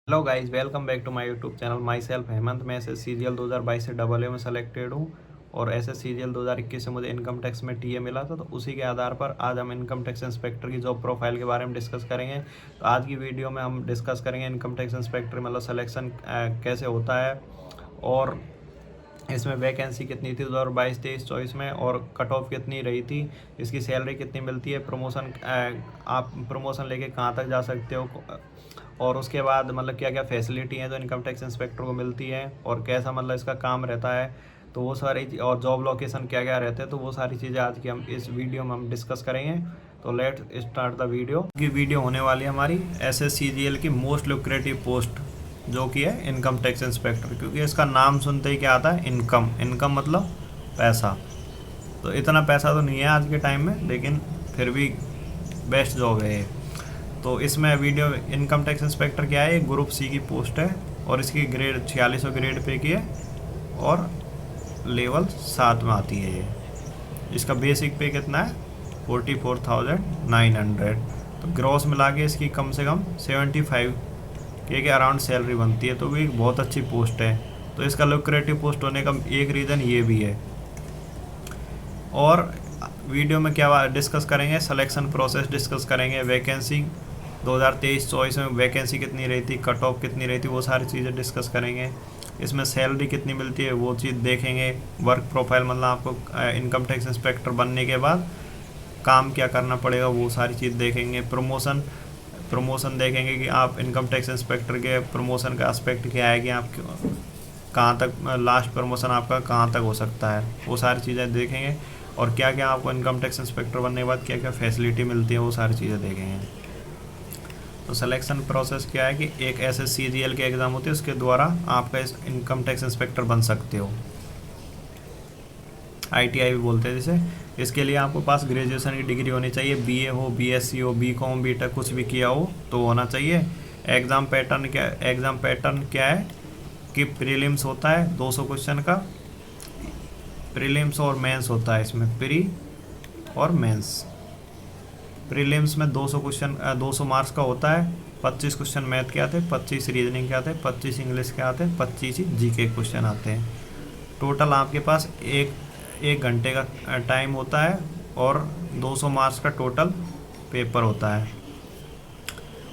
Hello guys, welcome back to my YouTube channel. Myself Hemant. मैं S S C G L 2022 से double A में selected हूँ और S S C G L 2021 से मुझे income tax में TA मिला था। तो उसी के आधार पर आज हम इनकम टैक्स इंस्पेक्टर की जॉब प्रोफाइल के बारे में डिस्कस करेंगे। तो आज की वीडियो में हम डिस्कस करेंगे इनकम टैक्स इंस्पेक्टर मतलब सिलेक्शन कैसे होता है और इसमें वैकेंसी कितनी थी 2022 23 24 में और कट ऑफ कितनी रही थी, इसकी सैलरी कितनी मिलती है, प्रमोशन आप प्रमोशन लेके कहाँ तक जा सकते हो और उसके बाद मतलब क्या क्या फैसिलिटी हैं जो इनकम टैक्स इंस्पेक्टर को मिलती है और कैसा मतलब इसका काम रहता है। तो वो सारी और जॉब लोकेशन क्या क्या रहते हैं, तो वो सारी चीज़ें आज की हम इस वीडियो में हम डिस्कस करेंगे। तो लेट स्टार्ट द वीडियो। की वीडियो होने वाली है हमारी SSCGL की मोस्ट लुक्रेटिव पोस्ट जो कि है इनकम टैक्स इंस्पेक्टर, क्योंकि इसका नाम सुनते ही क्या आता है, इनकम। इनकम मतलब पैसा। तो इतना पैसा तो नहीं है आज के टाइम में, लेकिन फिर भी बेस्ट जॉब है ये। तो इसमें वीडियो इनकम टैक्स इंस्पेक्टर क्या है, ग्रुप सी की पोस्ट है और इसकी ग्रेड 4600 ग्रेड पे की है और लेवल 7 में आती है ये। इसका बेसिक पे कितना है, 44,900। तो ग्रॉस मिला के इसकी कम से कम 75 के अराउंड सैलरी बनती है। तो भी एक बहुत अच्छी पोस्ट है। तो इसका लुक्रेटिव पोस्ट होने का एक रीज़न ये भी है। और वीडियो में क्या डिस्कस करेंगे, सिलेक्शन प्रोसेस डिस्कस करेंगे, वैकेंसी 2023-24 में वैकेंसी कितनी रही थी, कट ऑफ कितनी रही थी, वो सारी चीज़ें डिस्कस करेंगे। इसमें सैलरी कितनी मिलती है वो चीज़ देखेंगे। वर्क प्रोफाइल मतलब आपको इनकम टैक्स इंस्पेक्टर बनने के बाद काम क्या करना पड़ेगा वो सारी चीज़ देखेंगे। प्रमोशन देखेंगे कि आप इनकम टैक्स इंस्पेक्टर के प्रमोशन का एस्पेक्ट क्या है कि आप कहाँ तक लास्ट प्रमोशन आपका कहाँ तक हो सकता है, वो सारी चीज़ें देखेंगे। और क्या क्या आपको इनकम टैक्स इंस्पेक्टर बनने के बाद क्या क्या फैसिलिटी मिलती है वो सारी चीज़ें देखेंगे। तो सिलेक्शन प्रोसेस क्या है कि एक SSCGL के एग्ज़ाम होते हैं, उसके द्वारा आपका इस इनकम टैक्स इंस्पेक्टर बन सकते हो। ITI भी बोलते हैं जिसे। इसके लिए आपको पास ग्रेजुएशन की डिग्री होनी चाहिए, BA हो, BSc हो, BCom BTech कुछ भी किया हो तो होना चाहिए। एग्ज़ाम पैटर्न क्या है कि प्रीलिम्स होता है 200 क्वेश्चन का, प्रीलिम्स और मेंस होता है। इसमें प्री और मेंस। प्रीलिम्स में 200 क्वेश्चन 200 मार्क्स का होता है। 25 क्वेश्चन मैथ के आते हैं, 25 रीजनिंग के आते हैं, 25 इंग्लिश के आते हैं, 25 ही GK क्वेश्चन आते हैं। टोटल आपके पास एक घंटे का टाइम होता है और 200 मार्क्स का टोटल पेपर होता है।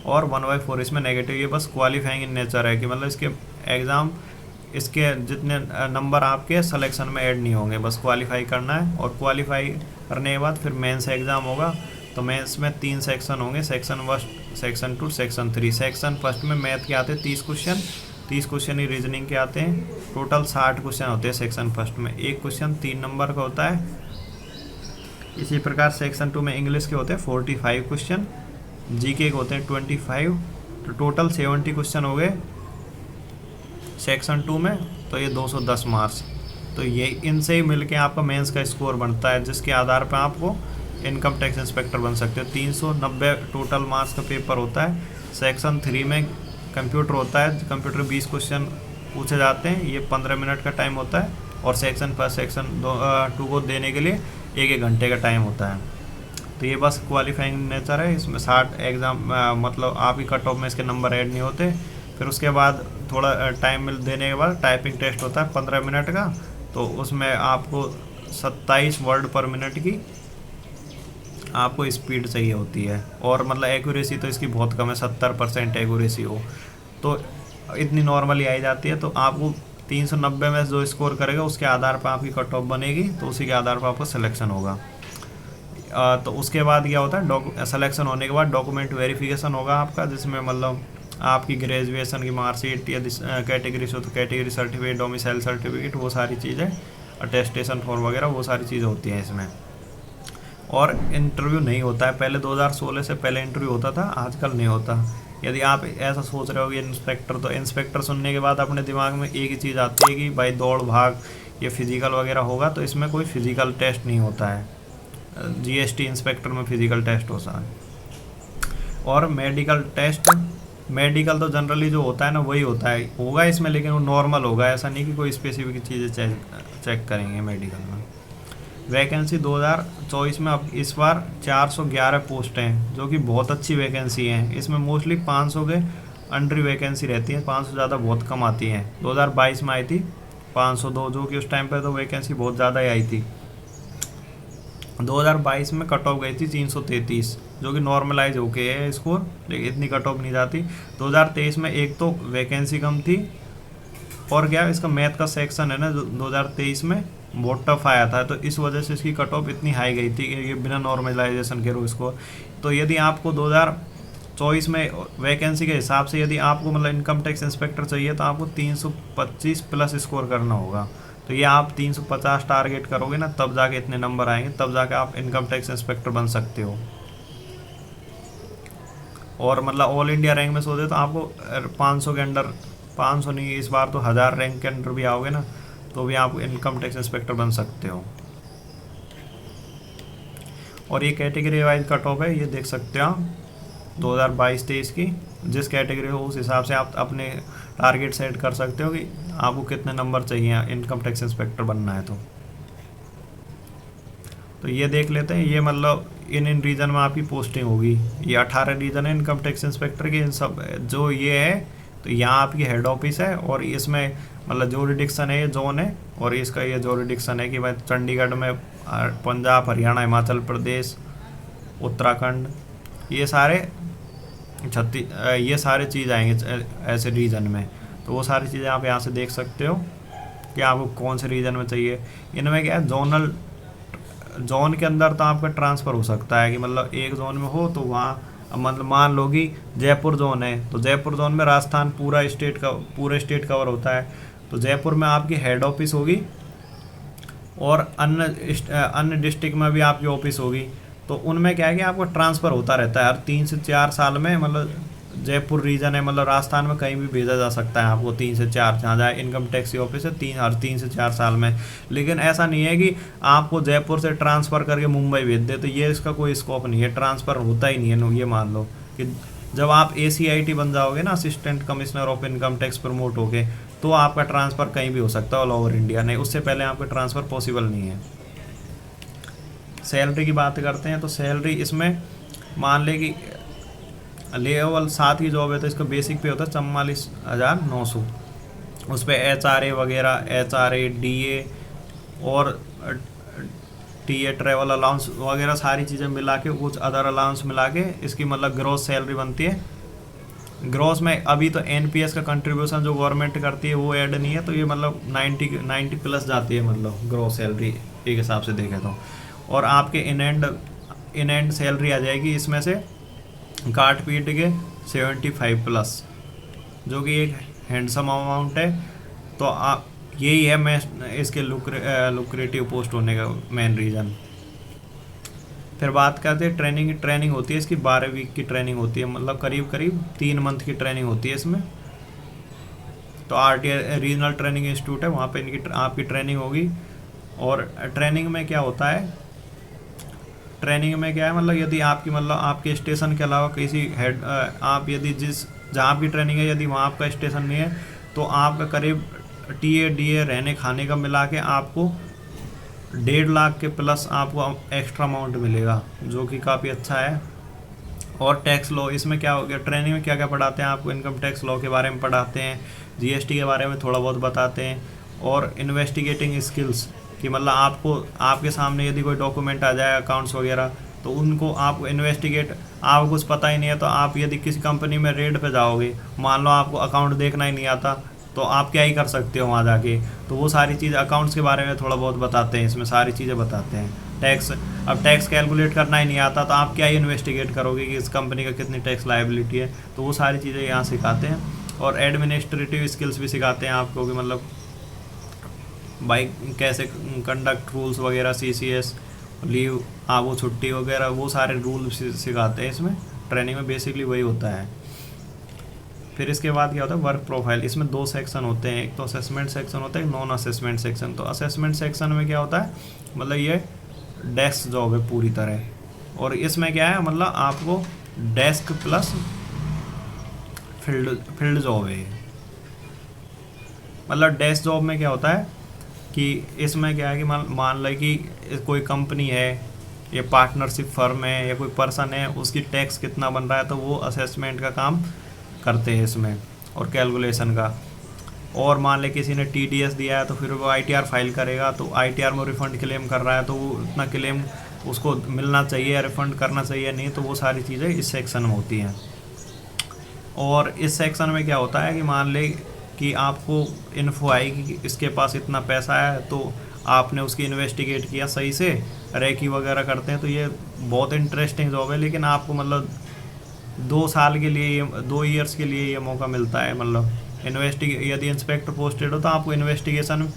और 1/4 इसमें नेगेटिव, ये बस क्वालिफाइंग इन नेचर है कि मतलब इसके एग्ज़ाम इसके जितने नंबर आपके सिलेक्शन में ऐड नहीं होंगे, बस क्वालिफाई करना है। और क्वालिफाई करने के बाद फिर मेंस एग्ज़ाम होगा। तो मेंस में 3 सेक्शन होंगे, section 1, section 2, section 3। Section first में मैथ के आते हैं 30 क्वेश्चन ही रीजनिंग के आते हैं। टोटल 60 क्वेश्चन होते हैं सेक्शन फर्स्ट में। एक क्वेश्चन 3 नंबर का होता है। इसी प्रकार सेक्शन 2 में इंग्लिश के होते हैं 45 क्वेश्चन, GK के होते हैं 25। तो टोटल 70 क्वेश्चन हो गए सेक्शन 2 में। तो ये 210 मार्क्स। तो ये इनसे ही मिलके आपका मेंस का स्कोर बनता है, जिसके आधार पर आपको इनकम टैक्स इंस्पेक्टर बन सकते हो। 390 टोटल मार्क्स का पेपर होता है। सेक्शन 3 में कंप्यूटर होता है, कंप्यूटर 20 क्वेश्चन पूछे जाते हैं, ये 15 मिनट का टाइम होता है। और सेक्शन 2 को देने के लिए 1 घंटे का टाइम होता है। तो ये बस क्वालिफाइंग नेचर है। इसमें 60 एग्ज़ाम मतलब आपकी कट ऑफ में इसके नंबर ऐड नहीं होते। फिर उसके बाद थोड़ा टाइम देने के बाद टाइपिंग टेस्ट होता है 15 मिनट का। तो उसमें आपको 27 वर्ड पर मिनट की आपको स्पीड चाहिए होती है। और मतलब एक्यूरेसी तो इसकी बहुत कम है, 70% एक्यूरेसी हो तो इतनी नॉर्मली आई जाती है। तो आपको 390 में जो स्कोर करेगा उसके आधार पर आपकी कट ऑफ बनेगी, तो उसी के आधार पर आपको सिलेक्शन होगा। तो उसके बाद क्या होता है, सिलेक्शन होने के बाद डॉक्यूमेंट वेरिफिकेशन होगा आपका, जिसमें मतलब आपकी ग्रेजुएशन की मार्कशीट या कैटेगरी से तो कैटेगरी सर्टिफिकेट, डोमिसाइल सर्टिफिकेट, वो सारी चीज़ें, अटेस्टेशन फॉर्म वगैरह वो सारी चीज़ें होती हैं इसमें। और इंटरव्यू नहीं होता है। पहले 2016 से पहले इंटरव्यू होता था, आजकल नहीं होता। यदि आप ऐसा सोच रहे हो कि इंस्पेक्टर, तो इंस्पेक्टर सुनने के बाद अपने दिमाग में एक ही चीज़ आती है कि भाई दौड़ भाग ये फिजिकल वगैरह होगा। तो इसमें कोई फिजिकल टेस्ट नहीं होता है। GST इंस्पेक्टर में फिजिकल टेस्ट होता है। और मेडिकल तो जनरली जो होता है ना वही होता है, होगा इसमें, लेकिन वो नॉर्मल होगा, ऐसा नहीं कि कोई स्पेसिफिक चीज़ें चेक करेंगे मेडिकल में। वैकेंसी 2024 में अब इस बार 411 पोस्ट हैं, जो कि बहुत अच्छी वैकेंसी हैं। इसमें मोस्टली 500 के अंडर वैकेंसी रहती है, 500 ज़्यादा बहुत कम आती हैं। 2022 में आई थी 502, जो कि उस टाइम पर तो वैकेंसी बहुत ज़्यादा ही आई थी। 2022 में कट ऑफ गई थी 333, जो कि नॉर्मलाइज होके है स्कोर, लेकिन इतनी कट ऑफ नहीं जाती। 2023 में एक तो वैकेंसी कम थी, और क्या इसका मैथ का सेक्शन है ना, 2023 में बहुत टफ आया था, तो इस वजह से इसकी कट ऑफ इतनी हाई गई थी कि ये बिना नॉर्मलाइजेशन के रो इसको। तो यदि आपको 2024 में वैकेंसी के हिसाब से यदि आपको मतलब इनकम टैक्स इंस्पेक्टर चाहिए, तो आपको 325 प्लस स्कोर करना होगा। तो ये आप 350 टारगेट करोगे ना, तब जाके इतने नंबर आएंगे, तब जाके आप इनकम टैक्स इंस्पेक्टर बन सकते हो। और मतलब ऑल इंडिया रैंक में सोचे तो आपको 500 के अंडर, 500 नहीं, इस बार तो 1000 रैंक के अंडर भी आओगे ना, तो भी आप इनकम टैक्स इंस्पेक्टर बन सकते हो। और ये कैटेगरी वाइज कट ऑफ है, ये देख सकते हो आप 2022-23 की। जिस कैटेगरी हो उस हिसाब से आप अपने टारगेट सेट कर सकते हो कि आपको कितने नंबर चाहिए इनकम टैक्स इंस्पेक्टर बनना है। तो ये देख लेते हैं, ये मतलब इन रीजन में आपकी पोस्टिंग होगी। ये 18 रीजन है इनकम टैक्स इंस्पेक्टर के, इन सब जो ये है, तो यहाँ आपकी हेड ऑफिस है, और इसमें मतलब जोरिडिक्शन है, ये जोन है, और इसका ये जोरिडिक्शन है कि भाई चंडीगढ़ में, पंजाब, हरियाणा, हिमाचल प्रदेश, उत्तराखंड, ये सारे ये सारे चीज़ आएंगे ऐसे रीजन में। तो वो सारी चीज़ें आप यहाँ से देख सकते हो कि आपको कौन से रीजन में चाहिए। इनमें क्या है, जोनल, जोन के अंदर तो आपका ट्रांसफ़र हो सकता है कि मतलब एक जोन में हो तो वहाँ, मतलब मान लो कि जयपुर जोन है, तो जयपुर जोन में राजस्थान पूरा स्टेट कवर होता है, तो जयपुर में आपकी हेड ऑफिस होगी, और अन्य डिस्ट्रिक्ट में भी आपकी ऑफिस होगी। तो उनमें क्या है कि आपको ट्रांसफ़र होता रहता है हर 3 से 4 साल में। मतलब जयपुर रीजन है, मतलब राजस्थान में कहीं भी भेजा जा सकता है आपको 3 से 4, जहाँ जहाँ इनकम टैक्स ऑफिस है, हर 3 से 4 साल में। लेकिन ऐसा नहीं है कि आपको जयपुर से ट्रांसफ़र करके मुंबई भेज दे, तो ये इसका कोई स्कोप नहीं है, ट्रांसफ़र होता ही नहीं है। ये मान लो कि जब आप ACIT बन जाओगे ना, assistant commissioner of income tax, promote होके, तो आपका ट्रांसफ़र कहीं भी हो सकता है ऑल ओवर इंडिया। नहीं, उससे पहले आपका ट्रांसफ़र पॉसिबल नहीं है। सैलरी की बात करते हैं, तो सैलरी इसमें मान ले कि लेवल 7 की जॉब है, तो इसका बेसिक पे होता है 44,900। उस पर HRA वगैरह, HRA, DA और TA, ट्रेवल अलाउंस वगैरह सारी चीज़ें मिला के, कुछ अदर अलाउंस मिला के इसकी मतलब ग्रॉस सैलरी बनती है। ग्रॉस में अभी तो NPS का कंट्रीब्यूशन जो गवर्नमेंट करती है वो ऐड नहीं है, तो ये मतलब 90 प्लस जाती है, मतलब ग्रॉस सैलरी एक हिसाब से देखें तो। और आपके इन एंड सैलरी आ जाएगी इसमें से काट पीट के 75 प्लस, जो कि एक हैंडसम अमाउंट है। तो आप, यही है मैं इसके लुक्रेटिव पोस्ट होने का मेन रीज़न। फिर बात करते हैं ट्रेनिंग होती है इसकी, 12 वीक की ट्रेनिंग होती है, मतलब करीब 3 मंथ की ट्रेनिंग होती है इसमें। तो RTI रीजनल ट्रेनिंग इंस्टीट्यूट है, वहाँ पे आपकी ट्रेनिंग होगी। और ट्रेनिंग में क्या होता है, मतलब यदि आपकी मतलब आपके स्टेशन के अलावा किसी आप यदि जहाँ आपकी ट्रेनिंग है, यदि वहाँ आपका स्टेशन नहीं है, तो आपका करीब TA DA रहने खाने का मिला के आपको 1.5 लाख के प्लस आपको एक्स्ट्रा अमाउंट मिलेगा, जो कि काफ़ी अच्छा है। और टैक्स लॉ, इसमें क्या हो गया, ट्रेनिंग में क्या क्या पढ़ाते हैं आपको, इनकम टैक्स लॉ के बारे में पढ़ाते हैं, GST के बारे में थोड़ा बहुत बताते हैं, और इन्वेस्टिगेटिंग स्किल्स कि मतलब आपके सामने यदि कोई डॉक्यूमेंट आ जाए अकाउंट्स वगैरह, तो उनको आपको आपको कुछ पता ही नहीं है, तो आप यदि किसी कंपनी में रेड पे जाओगे, मान लो आपको अकाउंट देखना ही नहीं आता, तो आप क्या ही कर सकते हो वहाँ जाके। तो वो सारी चीज़ अकाउंट्स के बारे में थोड़ा बहुत बताते हैं, इसमें सारी चीज़ें बताते हैं। टैक्स कैलकुलेट करना ही नहीं आता, तो आप क्या ही इन्वेस्टिगेट करोगे कि इस कंपनी का कितनी टैक्स लायबिलिटी है। तो वो सारी चीज़ें यहाँ सिखाते हैं। और एडमिनिस्ट्रेटिव स्किल्स भी सिखाते हैं आपको कि मतलब भाई कैसे कंडक्ट रूल्स वगैरह, CCS, लीव, वो छुट्टी वगैरह, वो सारे रूल सिखाते हैं इसमें। ट्रेनिंग में बेसिकली वही होता है। फिर इसके बाद क्या होता है, वर्क प्रोफाइल। इसमें 2 सेक्शन होते हैं, एक तो असेसमेंट सेक्शन होता है, एक नॉन असेसमेंट सेक्शन। तो असेसमेंट सेक्शन में क्या होता है, मतलब ये डेस्क जॉब है पूरी तरह। और इसमें क्या है, मतलब आपको डेस्क प्लस फील्ड जॉब है। मतलब डेस्क जॉब में क्या होता है कि इसमें क्या है कि मान लो कि कोई कंपनी है, या पार्टनरशिप फर्म है, या कोई पर्सन है, उसकी टैक्स कितना बन रहा है, तो वो असेसमेंट का काम करते हैं इसमें और कैलकुलेशन का। और मान ले किसी ने TDS दिया है तो फिर वो ITR फाइल करेगा, तो ITR में रिफ़ंड क्लेम कर रहा है तो वो उतना क्लेम उसको मिलना चाहिए, रिफ़ंड करना चाहिए नहीं, तो वो सारी चीज़ें इस सेक्शन में होती हैं। और इस सेक्शन में क्या होता है कि मान ले कि आपको इन्फो आएगी कि इसके पास इतना पैसा है, तो आपने उसकी इन्वेस्टिगेट किया सही से, रेकी वगैरह करते हैं, तो ये बहुत इंटरेस्टिंग जॉब है। लेकिन आपको मतलब 2 साल के लिए, 2 ईयर्स के लिए ये मौका मिलता है। मतलब यदि इंस्पेक्टर पोस्टेड हो तो आपको इन्वेस्टिगेशन,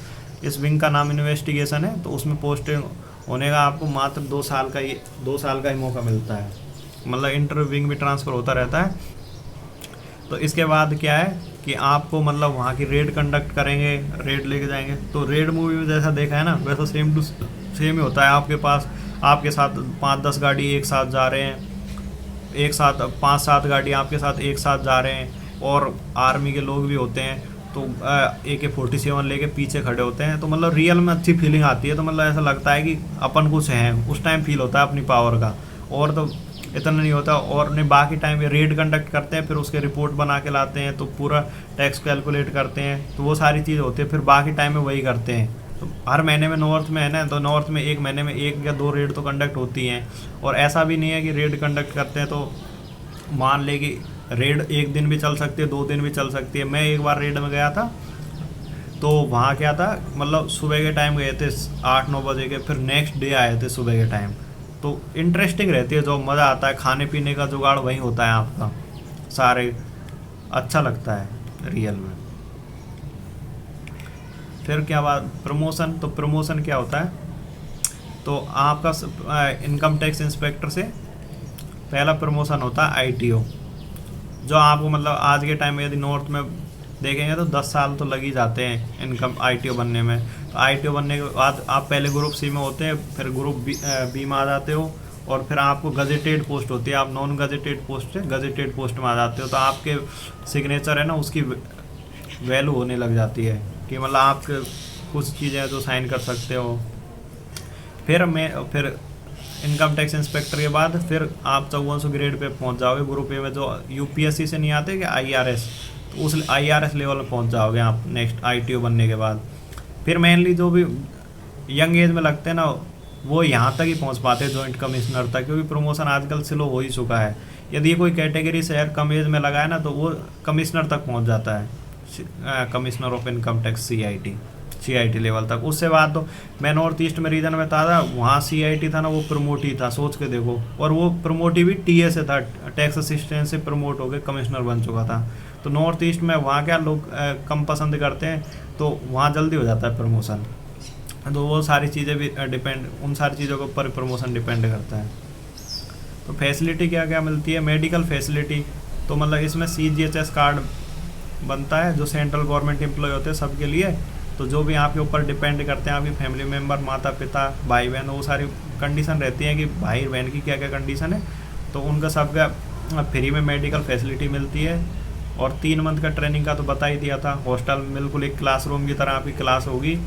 इस विंग का नाम इन्वेस्टिगेशन है, तो उसमें पोस्टेड होने का आपको मात्र 2 साल का ही मौका मिलता है। मतलब इंटर विंग भी ट्रांसफ़र होता रहता है। तो इसके बाद क्या है कि आपको मतलब वहाँ की रेड कंडक्ट करेंगे, रेड लेके जाएंगे। तो रेड मूवी में जैसा देखा है ना, वैसा सेम टू सेम ही होता है। आपके साथ 5-10 गाड़ी एक साथ जा रहे हैं, एक साथ 5-7 गाड़ी आपके साथ एक साथ जा रहे हैं, और आर्मी के लोग भी होते हैं, तो AK-47 लेके पीछे खड़े होते हैं। तो मतलब रियल में अच्छी फीलिंग आती है। तो मतलब ऐसा लगता है कि अपन कुछ हैं, उस टाइम फील होता है अपनी पावर का। और तो इतना नहीं होता। और नहीं, बाकी टाइम ये रेड कंडक्ट करते हैं, फिर उसके रिपोर्ट बना के लाते हैं, तो पूरा टैक्स कैलकुलेट करते हैं, तो वो सारी चीज़ होती है। फिर बाकी टाइम में वही करते हैं। तो हर महीने में नॉर्थ में है ना, तो नॉर्थ में एक महीने में 1 या 2 रेड तो कंडक्ट होती हैं। और ऐसा भी नहीं है कि रेड कंडक्ट करते हैं तो मान ले कि रेड 1 दिन भी चल सकती है, 2 दिन भी चल सकती है। मैं एक बार रेड में गया था, तो वहाँ क्या था, मतलब सुबह के टाइम गए थे 8-9 बजे के, फिर नेक्स्ट डे आए थे सुबह के टाइम। तो इंटरेस्टिंग रहती है, जो मज़ा आता है, खाने पीने का जुगाड़ वहीं होता है आपका सारे, अच्छा लगता है रियल में। फिर क्या बात, प्रमोशन। तो प्रमोशन क्या होता है, तो आपका इनकम टैक्स इंस्पेक्टर से पहला प्रमोशन होता है ITO, जो आपको मतलब आज के टाइम में यदि नॉर्थ में देखेंगे तो 10 साल तो लग ही जाते हैं इनकम ITO बनने में। तो ITO बनने के बाद आप पहले ग्रुप C में होते हैं, फिर ग्रुप B में आ जाते हो, और फिर आपको गजेटेड पोस्ट होती है। आप नॉन गजेटेड पोस्ट से गजेटेड पोस्ट में आ जाते हो। तो आपके सिग्नेचर है ना, उसकी वैल्यू होने लग जाती है कि मतलब आप कुछ चीज़ें जो साइन कर सकते हो। फिर इनकम टैक्स इंस्पेक्टर के बाद फिर आप 5400 ग्रेड पे पहुंच जाओगे ग्रुप ए में, जो UPSC से नहीं आते कि IRS, तो उस IRS लेवल में पहुंच जाओगे आप नेक्स्ट ITO बनने के बाद। फिर मेनली जो भी यंग एज में लगते हैं ना, वो यहाँ तक ही पहुँच पाते हैं जॉइंट कमिश्नर तक, क्योंकि प्रमोशन आजकल स्लो हो ही चुका है। यदि कोई कैटेगरी शहर कम एज में लगा है ना, तो वो कमिश्नर तक पहुँच जाता है, commissioner of income tax CIT level तक। उससे बाद तो मैं नॉर्थ ईस्ट में रीजन में था, वहाँ CIT था ना, वो प्रमोट ही था, सोच के देखो। और वो प्रमोट ही भी TA से था, टैक्स असिस्टेंट से प्रमोट हो गए कमिश्नर बन चुका था। तो नॉर्थ ईस्ट में वहाँ क्या लोग कम पसंद करते हैं, तो वहाँ जल्दी हो जाता है प्रमोशन। तो वो सारी चीज़ें भी उन सारी चीज़ों के ऊपर प्रमोशन डिपेंड करता है। तो फैसिलिटी क्या क्या मिलती है, मेडिकल फैसिलिटी। तो मतलब इसमें CGHS कार्ड बनता है, जो सेंट्रल गवर्नमेंट एम्प्लॉय होते हैं सबके लिए। तो जो भी आपके ऊपर डिपेंड करते हैं, आपकी फैमिली मेम्बर, माता पिता, भाई बहन, वो सारी कंडीशन रहती है कि भाई बहन की क्या क्या कंडीशन है, तो उनका सबका फ्री में मेडिकल फैसिलिटी मिलती है। और 3 मंथ का ट्रेनिंग का तो बता ही दिया था। हॉस्टल बिल्कुल एक क्लासरूम की तरह आपकी क्लास होगी,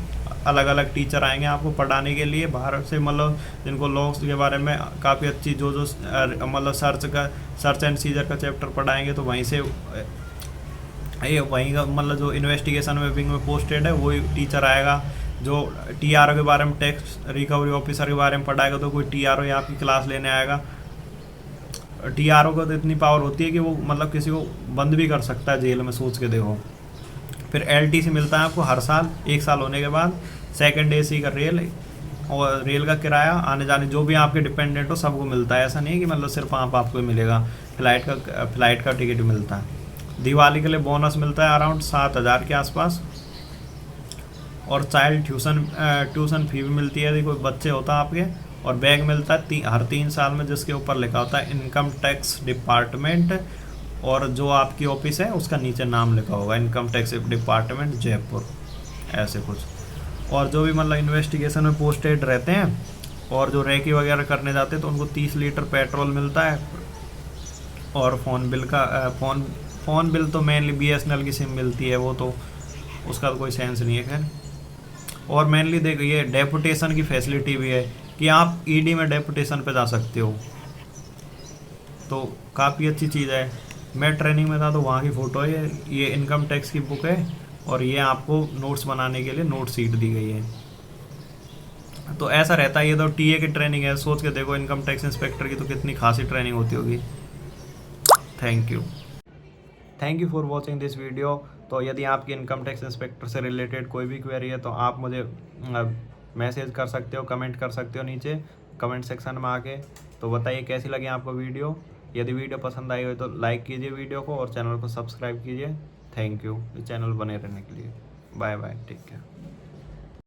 अलग अलग टीचर आएंगे आपको पढ़ाने के लिए बाहर से, मतलब जिनको लॉस के बारे में काफ़ी अच्छी जो मतलब सर्च एंड सीजर का चैप्टर पढ़ाएंगे, तो वहीं से वहीं का मतलब जो इन्वेस्टिगेशन में विंग में पोस्टेड है वही टीचर आएगा। जो TRO के बारे में, टैक्स रिकवरी ऑफिसर के बारे में पढ़ाएगा, तो कोई TRO यहाँ आपकी क्लास लेने आएगा। TRO को तो इतनी पावर होती है कि वो मतलब किसी को बंद भी कर सकता है जेल में, सोच के देखो। फिर LTC मिलता है आपको हर साल, 1 साल होने के बाद। सेकंड AC का रेल, और रेल का किराया आने जाने जो भी आपके डिपेंडेंट हो सबको मिलता है। ऐसा नहीं है कि मतलब सिर्फ आपको मिलेगा, फ्लाइट का टिकट मिलता है। दिवाली के लिए बोनस मिलता है अराउंड 7000 के आसपास। और चाइल्ड ट्यूशन फी भी मिलती है यदि कोई बच्चे होता है आपके। और बैग मिलता है हर 3 साल में, जिसके ऊपर लिखा होता है इनकम टैक्स डिपार्टमेंट, और जो आपकी ऑफिस है उसका नीचे नाम लिखा होगा इनकम टैक्स डिपार्टमेंट जयपुर, ऐसे कुछ। और जो भी मतलब इन्वेस्टिगेशन में पोस्टेड रहते हैं और जो रेकी वगैरह करने जाते हैं, तो उनको 30 लीटर पेट्रोल मिलता है। और फ़ोन बिल तो मेनली BSNL की सिम मिलती है, वो तो उसका तो कोई सेंस नहीं है खैर। और मेनली देखो ये डेपुटेशन की फैसिलिटी भी है कि आप ED में डेपुटेशन पे जा सकते हो, तो काफ़ी अच्छी चीज़ है। मैं ट्रेनिंग में था तो वहाँ की फ़ोटो है, ये इनकम टैक्स की बुक है और ये आपको नोट्स बनाने के लिए नोट शीट दी गई है। तो ऐसा रहता है, ये तो टीए की ट्रेनिंग है, सोच के देखो इनकम टैक्स इंस्पेक्टर की तो कितनी खासी ट्रेनिंग होती होगी। Thank you. Thank you for watching this video. तो यदि आपकी इनकम टैक्स इंस्पेक्टर से रिलेटेड कोई भी क्वेरी है तो आप मुझे मैसेज कर सकते हो, कमेंट कर सकते हो नीचे कमेंट सेक्शन में आके। तो बताइए कैसी लगी आपको वीडियो। यदि वीडियो पसंद आई हो तो लाइक कीजिए वीडियो को और चैनल को सब्सक्राइब कीजिए। थैंक यू इस चैनल बने रहने के लिए। Bye bye, take care.